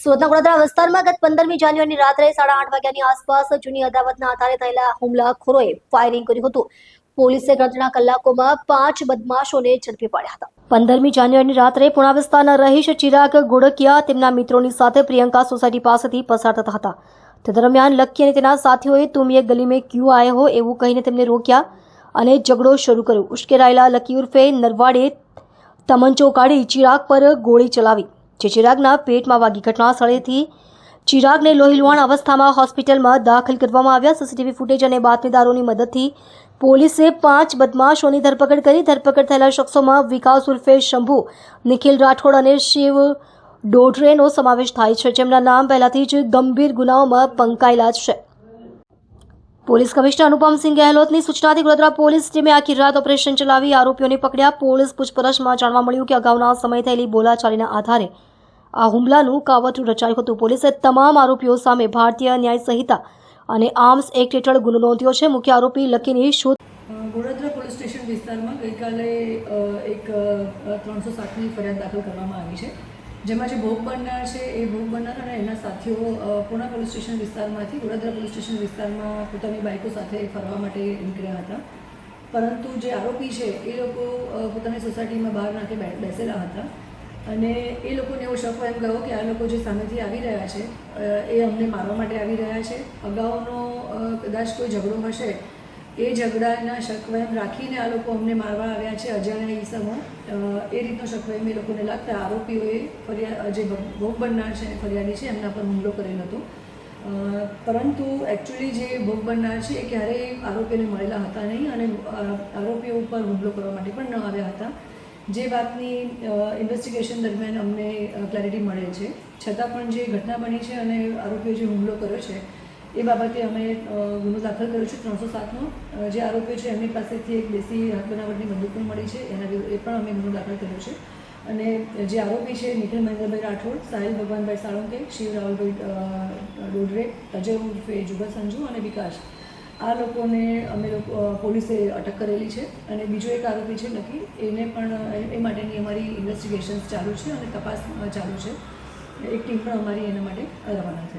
સુરતના ગોળાદરા વિસ્તારમાં ગત 15મી જાન્યુઆરીની રાત્રે 8:30 વાગ્યાની આસપાસ જૂની અદાવતના આધારે થયેલા હુમલાખોરોએ ફાયરિંગ કર્યું હતું. પોલીસે ગણતરીના કલાકોમાં 5 બદમાશોને ઝડપી પાડ્યા હતા. 15મી જાન્યુઆરીની રાત્રે પુણા વિસ્તારના રહીશ ચિરાગ ગોડકિયા તેમના મિત્રોની સાથે પ્રિયંકા સોસાયટી પાસેથી પસાર થતા હતા. તે દરમિયાન લક્કી અને તેના સાથીઓએ "તુમ યે ગલી મેં ક્યું આયે હો" એવું કહીને તેમને રોક્યા અને ઝઘડો શરૂ કર્યો. ઉશ્કેરાયેલા લક્કી ઉર્ફે નરવાડે તમંચો કાઢી ચિરાગ પર ગોળી ચલાવી, જે ચિરાગના પેટમાં વાગી. ઘટના સ્થળેથી ચિરાગને લોહીલુહાણ અવસ્થામાં હોસ્પિટલમાં દાખલ કરવામાં આવ્યા. સીસીટીવી ફૂટેજ અને બાતમીદારોની મદદથી પોલીસે 5 બદમાશોની ધરપકડ કરી. ધરપકડ થયેલા શખ્સોમાં વિકાસ ઉર્ફે શંભુ, નિખિલ રાઠોડ અને શિવ ડોડરેનો સમાવેશ થાય છે, જેમના નામ પહેલાથી જ ગંભીર ગુનાઓમાં પંકાયેલા છે. Police commissioner Anupamsinh ગહેલોતની સૂચનાથી Goladara police ટીમે આખી રાત ઓપરેશન ચલાવી આરોપીઓને પકડ્યા. પોલીસ પૂછપરછમાં જાણવા મળ્યું કે અગાઉના સમયે થયેલી બોલાચાલીના આધારે આ હુમલાનું કાવતરું રચાયું હતું. પોલીસે તમામ આરોપીઓ સામે ભારતીય ન્યાય સંહિતા અને આર્મ્સ એક્ટ હેઠળ ગુનો નોંધ્યો છે. મુખ્ય આરોપી લકીની શોધ ગોળાદરા પોલીસ સ્ટેશન વિસ્તારમાં ગઈકાલે એક 307ની ફરિયાદ દાખલ કરવામાં આવી છે, જેમાં જે ભોગ બનનાર છે એ ભોગ બનનાર અને એના સાથીઓ પુણા પોલીસ સ્ટેશન વિસ્તારમાંથી ગોળાદરા પોલીસ સ્ટેશન વિસ્તારમાં પોતાની બાઇકો સાથે ફરવા માટે નીકળ્યા હતા. પરંતુ જે આરોપી છે એ લોકો પોતાની સોસાયટીમાં બહાર નાખે બેસેલા હતા અને એ લોકોને એવો શક એમ ગયો કે આ લોકો જે સામેથી આવી રહ્યા છે એ અમને મારવા માટે આવી રહ્યા છે. અગાઉનો કદાચ કોઈ ઝઘડો હશે, એ ઝઘડાના શકવેમ રાખીને આ લોકો અમને મારવા આવ્યા છે, અજાણ્યા ઈસમો, એ રીતનો શકવેમ એ લોકોને લાગતા આરોપીઓએ જે ભોગ બનનાર છે ફરિયાદી છે એમના પર હુમલો કરેલ હતો. પરંતુ એકચ્યુઅલી જે ભોગ બનનાર છે એ ક્યારેય આરોપીઓને મળેલા હતા નહીં અને આરોપીઓ ઉપર હુમલો કરવા માટે પણ ન આવ્યા હતા, જે વાતની ઇન્વેસ્ટિગેશન દરમિયાન અમને ક્લેરિટી મળે છે. છતાં પણ જે ઘટના બની છે અને આરોપીઓ જે હુમલો કર્યો છે એ બાબતે અમે ગુનો દાખલ કર્યો છે 307નો. જે આરોપીઓ છે એમની પાસેથી એક દેશી હાથ બનાવટની બંદૂક પણ મળી છે, એના એ પણ અમે ગુનો દાખલ કર્યો છે. અને જે આરોપી છે નિખિલ મહેન્દ્રભાઈ રાઠોડ, સાહિલ ભગવાનભાઈ સાળંકે, શિવ રાહુલભાઈ ડોડરે, અજય ઉર્ફે જુગા સંજુ અને વિકાસ, આ લોકોને અમે પોલીસે અટક કરેલી છે. અને બીજો એક આરોપી છે લકી, એને પણ એ માટેની અમારી ઇન્વેસ્ટિગેશન્સ ચાલુ છે અને તપાસ ચાલુ છે. એક ટીમ પણ અમારી એના માટે રવાના થઈ.